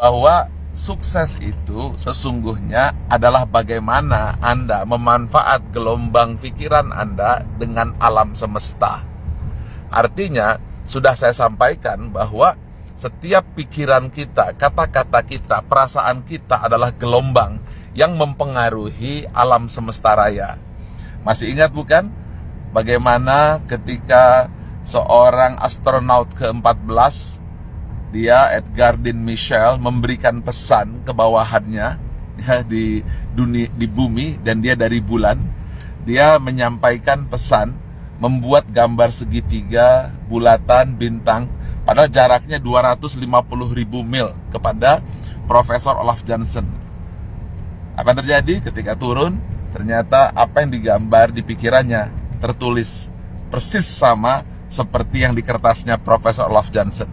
bahwa sukses itu sesungguhnya adalah bagaimana Anda memanfaat gelombang pikiran Anda dengan alam semesta. Artinya, sudah saya sampaikan bahwa setiap pikiran kita, kata-kata kita, perasaan kita adalah gelombang yang mempengaruhi alam semesta raya. Masih ingat bukan? Bagaimana ketika seorang astronot ke-14, dia Edgar Dean Mitchell, memberikan pesan ke bawahannya ya, di bumi, dan dia dari bulan. Dia menyampaikan pesan, membuat gambar segitiga, bulatan, bintang, padahal jaraknya 250.000 mil, kepada Profesor Olaf Jansen. Apa yang terjadi ketika turun? Ternyata apa yang digambar di pikirannya tertulis persis sama seperti yang di kertasnya Profesor Olaf Jansen.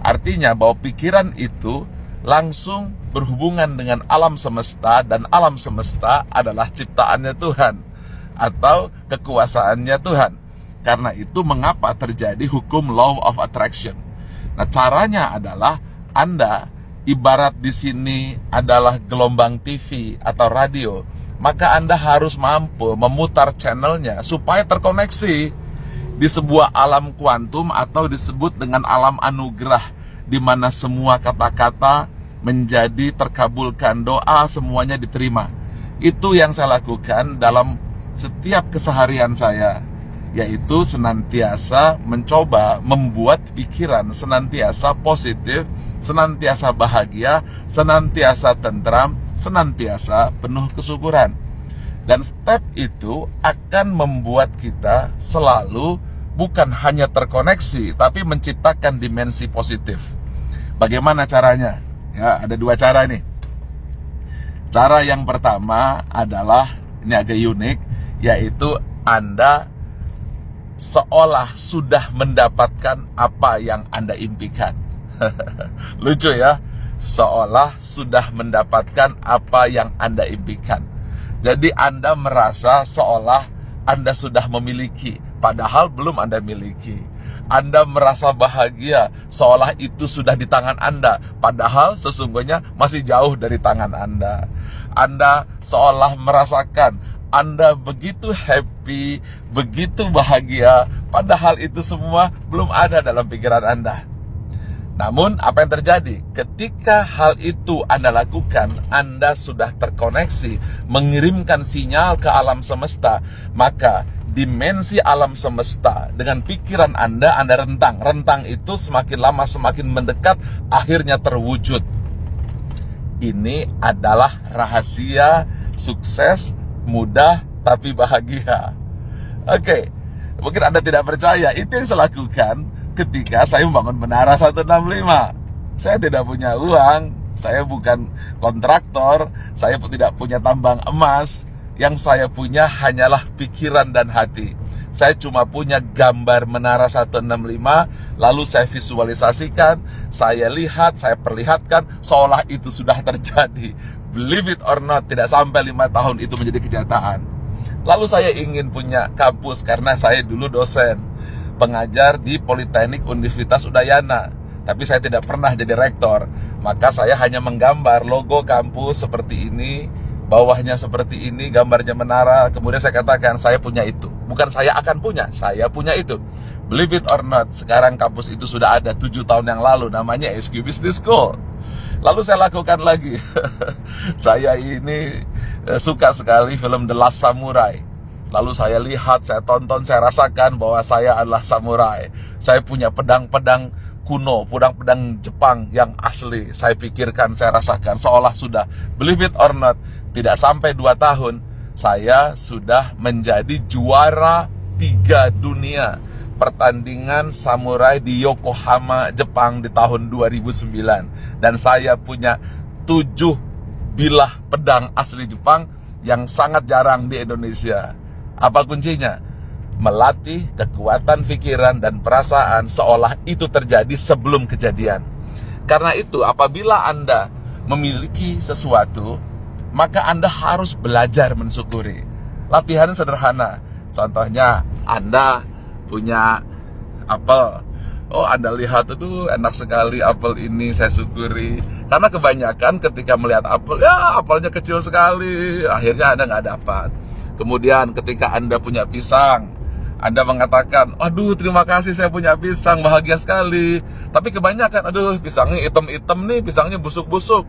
Artinya bahwa pikiran itu langsung berhubungan dengan alam semesta, dan alam semesta adalah ciptaannya Tuhan atau kekuasaannya Tuhan. Karena itu mengapa terjadi hukum law of attraction. Nah, caranya adalah Anda ibarat di sini adalah gelombang TV atau radio, maka Anda harus mampu memutar channelnya supaya terkoneksi di sebuah alam kuantum atau disebut dengan alam anugerah, di mana semua kata-kata menjadi terkabulkan, doa semuanya diterima. Itu yang saya lakukan dalam setiap keseharian saya, yaitu senantiasa mencoba membuat pikiran senantiasa positif, senantiasa bahagia, senantiasa tentram, senantiasa penuh kesyukuran. Dan step itu akan membuat kita selalu bukan hanya terkoneksi, tapi menciptakan dimensi positif. Bagaimana caranya? Ya, ada dua cara nih. Cara yang pertama adalah, ini agak unik, yaitu Anda seolah sudah mendapatkan apa yang Anda impikan. Lucu ya, seolah sudah mendapatkan apa yang Anda impikan. Jadi Anda merasa seolah Anda sudah memiliki, padahal belum Anda miliki. Anda merasa bahagia seolah itu sudah di tangan Anda, padahal sesungguhnya masih jauh dari tangan Anda. Anda seolah merasakan Anda begitu happy, begitu bahagia, padahal itu semua belum ada dalam pikiran Anda. Namun apa yang terjadi? Ketika hal itu Anda lakukan, Anda sudah terkoneksi, mengirimkan sinyal ke alam semesta, maka dimensi alam semesta dengan pikiran Anda rentang. Rentang itu semakin lama semakin mendekat, akhirnya terwujud. Ini adalah rahasia sukses mudah tapi bahagia. Oke, mungkin Anda tidak percaya, itu yang saya lakukan ketika saya membangun Menara 165. Saya tidak punya uang, saya bukan kontraktor, saya tidak punya tambang emas. Yang saya punya hanyalah pikiran dan hati. Saya cuma punya gambar Menara 165, lalu saya visualisasikan, saya lihat, saya perlihatkan, seolah itu sudah terjadi. Believe it or not, tidak sampai 5 tahun itu menjadi kenyataan. Lalu saya ingin punya kampus, karena saya dulu dosen, pengajar di Politeknik Universitas Udayana, tapi saya tidak pernah jadi rektor. Maka saya hanya menggambar logo kampus seperti ini, bawahnya seperti ini, gambarnya menara. Kemudian saya katakan, saya punya itu. Bukan saya akan punya, saya punya itu. Believe it or not, sekarang kampus itu sudah ada 7 tahun yang lalu, namanya SQ Business School. Lalu saya lakukan lagi. Saya ini suka sekali film The Last Samurai. Lalu saya lihat, saya tonton, saya rasakan bahwa saya adalah samurai. Saya punya pedang-pedang kuno, pedang-pedang Jepang yang asli. Saya pikirkan, saya rasakan, seolah sudah. Believe it or not, tidak sampai 2 tahun, saya sudah menjadi juara 3 dunia pertandingan samurai di Yokohama, Jepang di tahun 2009. Dan saya punya 7 bilah pedang asli Jepang yang sangat jarang di Indonesia. Apa kuncinya? Melatih kekuatan pikiran dan perasaan seolah itu terjadi sebelum kejadian. Karena itu, apabila Anda memiliki sesuatu, maka Anda harus belajar mensyukuri. Latihan sederhana. Contohnya, Anda punya apel. Oh, Anda lihat, itu enak sekali apel ini, saya syukuri. Karena kebanyakan ketika melihat apel, ya apelnya kecil sekali, akhirnya Anda nggak dapat. Kemudian ketika Anda punya pisang, Anda mengatakan, aduh terima kasih saya punya pisang, bahagia sekali. Tapi kebanyakan, aduh pisangnya hitam-hitam nih, pisangnya busuk-busuk.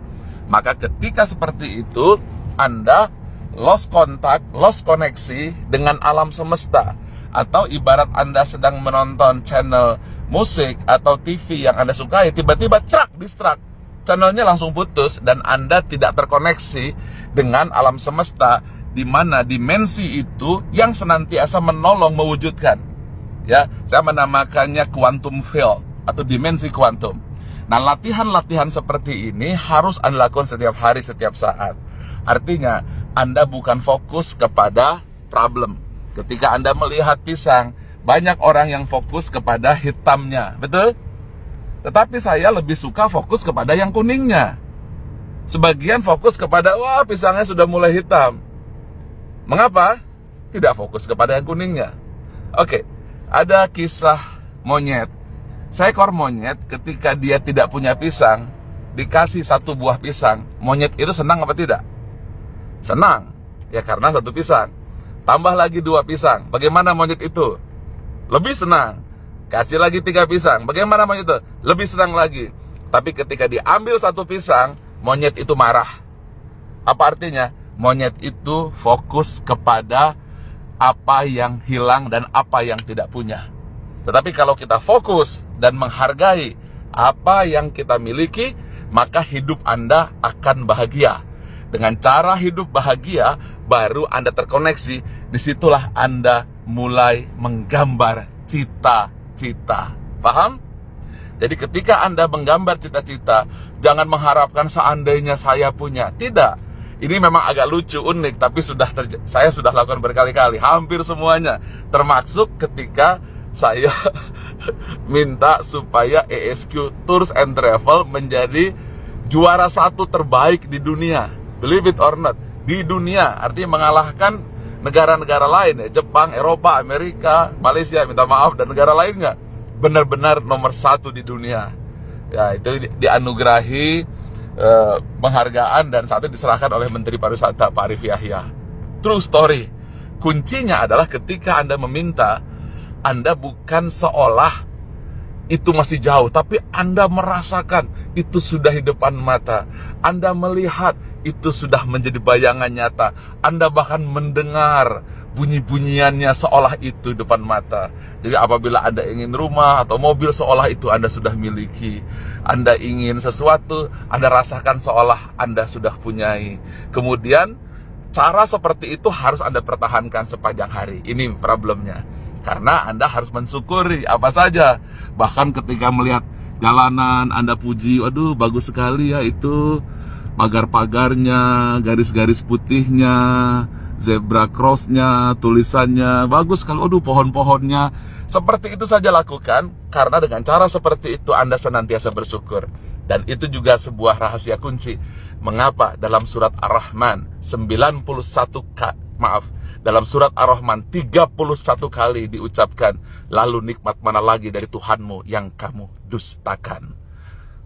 Maka ketika seperti itu, Anda lost kontak, lost koneksi dengan alam semesta. Atau ibarat Anda sedang menonton channel musik atau TV yang Anda sukai, tiba-tiba distract, channelnya langsung putus dan Anda tidak terkoneksi dengan alam semesta, di mana dimensi itu yang senantiasa menolong mewujudkan. Ya, saya menamakannya quantum field atau dimensi kuantum. Nah, latihan-latihan seperti ini harus Anda lakukan setiap hari, setiap saat. Artinya, Anda bukan fokus kepada problem. Ketika Anda melihat pisang, banyak orang yang fokus kepada hitamnya, betul? Tetapi saya lebih suka fokus kepada yang kuningnya. Sebagian fokus kepada, wah pisangnya sudah mulai hitam. Mengapa? Tidak fokus kepada yang kuningnya. Oke, ada kisah monyet. Seekor monyet ketika dia tidak punya pisang, dikasih satu buah pisang, monyet itu senang apa tidak? Senang, ya karena satu pisang. Tambah lagi 2 pisang, bagaimana monyet itu? Lebih senang. Kasih lagi 3 pisang, bagaimana monyet itu? Lebih senang lagi. Tapi ketika diambil 1 pisang, monyet itu marah. Apa artinya? Monyet itu fokus kepada apa yang hilang dan apa yang tidak punya. Tetapi kalau kita fokus dan menghargai apa yang kita miliki, maka hidup Anda akan bahagia. Dengan cara hidup bahagia, baru Anda terkoneksi. Disitulah Anda mulai menggambar cita-cita. Paham? Jadi ketika Anda menggambar cita-cita, jangan mengharapkan seandainya saya punya. Tidak. Ini memang agak lucu, unik, tapi saya sudah lakukan berkali-kali, hampir semuanya. Termasuk ketika saya minta supaya ESQ Tours and Travel menjadi juara 1 terbaik di dunia. Believe it or not, di dunia, artinya mengalahkan negara-negara lain, ya, Jepang, Eropa, Amerika, Malaysia, minta maaf, dan negara lainnya. Benar-benar nomor 1 di dunia. Ya, itu dianugerahi penghargaan dan saat itu diserahkan oleh Menteri Pariwisata Pak Arif Yahya. True story. Kuncinya adalah ketika Anda meminta, Anda bukan seolah itu masih jauh, tapi Anda merasakan itu sudah di depan mata. Anda melihat itu sudah menjadi bayangan nyata. Anda bahkan mendengar bunyi-bunyiannya seolah itu depan mata. Jadi apabila Anda ingin rumah atau mobil, seolah itu Anda sudah miliki. Anda ingin sesuatu, Anda rasakan seolah Anda sudah punyai. Kemudian cara seperti itu harus Anda pertahankan sepanjang hari. Ini problemnya. Karena Anda harus mensyukuri apa saja. Bahkan ketika melihat jalanan, Anda puji, waduh bagus sekali ya itu pagar-pagarnya, garis-garis putihnya, zebra crossnya, tulisannya bagus sekali, waduh pohon-pohonnya. Seperti itu saja lakukan, karena dengan cara seperti itu Anda senantiasa bersyukur. Dan itu juga sebuah rahasia kunci. Mengapa dalam surat Ar-Rahman dalam surat Ar-Rahman 31 kali diucapkan, lalu nikmat mana lagi dari Tuhanmu yang kamu dustakan.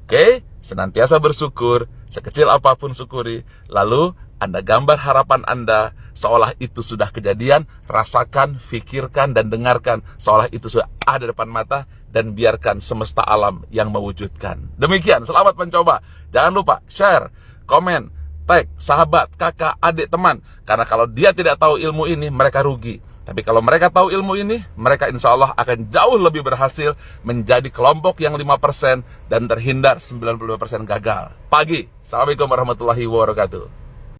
Oke, senantiasa bersyukur, sekecil apapun syukuri. Lalu Anda gambar harapan Anda seolah itu sudah kejadian. Rasakan, fikirkan, dan dengarkan seolah itu sudah ada depan mata. Dan biarkan semesta alam yang mewujudkan. Demikian, selamat mencoba. Jangan lupa share, komen, tag sahabat, kakak, adik, teman. Karena kalau dia tidak tahu ilmu ini, mereka rugi. Tapi kalau mereka tahu ilmu ini, mereka insya Allah akan jauh lebih berhasil menjadi kelompok yang 5% dan terhindar 95% gagal. Pagi. Assalamualaikum warahmatullahi wabarakatuh.